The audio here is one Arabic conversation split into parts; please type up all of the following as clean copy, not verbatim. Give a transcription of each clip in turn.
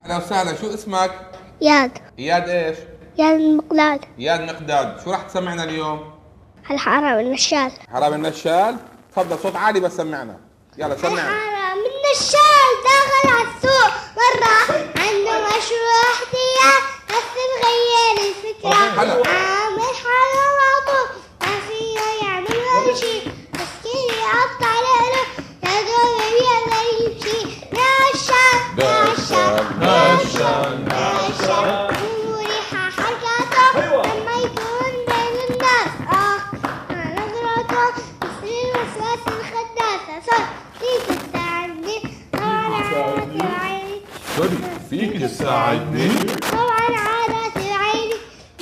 اهلا وسهلا، شو اسمك؟ اياد. اياد ايش؟ اياد المقداد. اياد مقداد، شو راح تسمعنا اليوم؟ الحارة والنشال. حرام النشال؟ تفضل صوت عالي بس سمعنا. يلا سمعنا. الحارة من النشال داخل عالسوق مرة عنده مشروع احتيال بس مغير الفكرة عامل حاله معطوب ما فيه يعمل ولا شي بس كل يقطع لأله يا دوب يقدر يمشي. نشال نشال نشال مريحة حركاته لما يكون بين الناس نظرته تصير وسواس الخداسة فيك تساعدني سوري، فيك تساعدني؟ طبعا عادات العين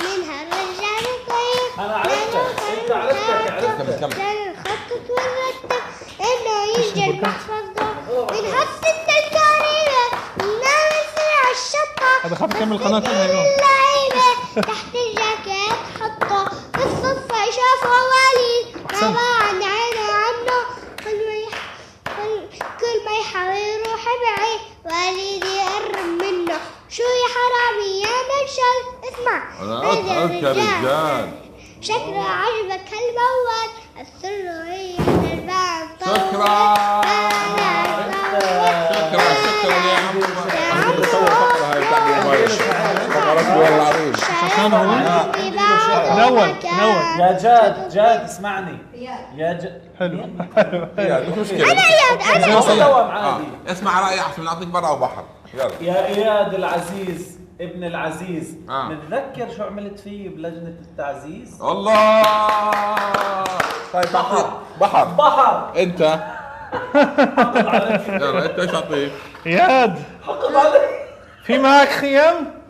منها الرجال الطيب. أنا عرفتك، أنت عرفتك. كان نخطط ونرتب إنه يجي المحفظة ونحسن التقارير ونعمل سرع الشطة. هذا خاف يكمل قناة اللعيبة تحت الجاكيت حطه بالصدفة شافه وليد ما بعد عينه عنه كل ما يحاول يروح بعيد وليد يقرب منه. شو يا حرامي يا نشال اسمع أنا أذكر رجال شكله عجبك هالموال السر هي الباب شكرا شكرا يا عم. أنا بصور فقرة هاي بتاعت الموبايل. فقرة والله العظيم. شكرا هو نول يا جاد اسمعني يا جاد. حلو مش مشكلة. أنا إياد دوام عادي. اسمع رأيي عشان نعطيك برا أو بحر. يلا يا اياد العزيز ابن العزيز، آه. متذكر شو عملت فيه بلجنة التعزيز؟ الله. طيب بحر. انت يلا انت ايش اعطيك؟ اياد حقق علي. في معك خيام؟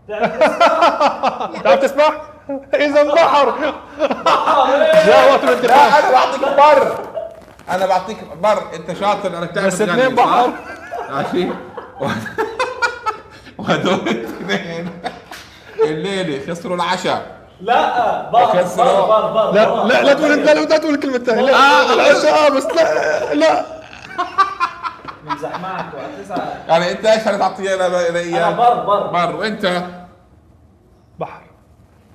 لا تعرف تسبح؟ اذا بحر جاء وقت الانتقام. انا بعطيك بر انت شاطر. انا بتعرف بس اثنين بحر ماشي. وهدول اثنين الليله خسروا العشاء. لا بر. لا تقول انت لا تقول الكلمة الثانية. لا العشاء بس لا نمزح معك وتزعل. يعني انت ايش هتعطيه انا بر. وانت بحر.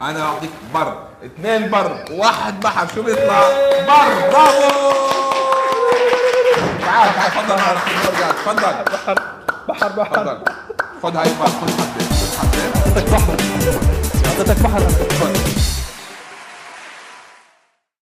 انا اعطيك بر. اثنين بر واحد بحر. شو بيطلع؟ بر. برافو. تعال تفضل معنا تفضل. بحر تفضل خذ هاي بر. خذ حبه. اعطيتك بحر. اعطيتك بحر. خذ.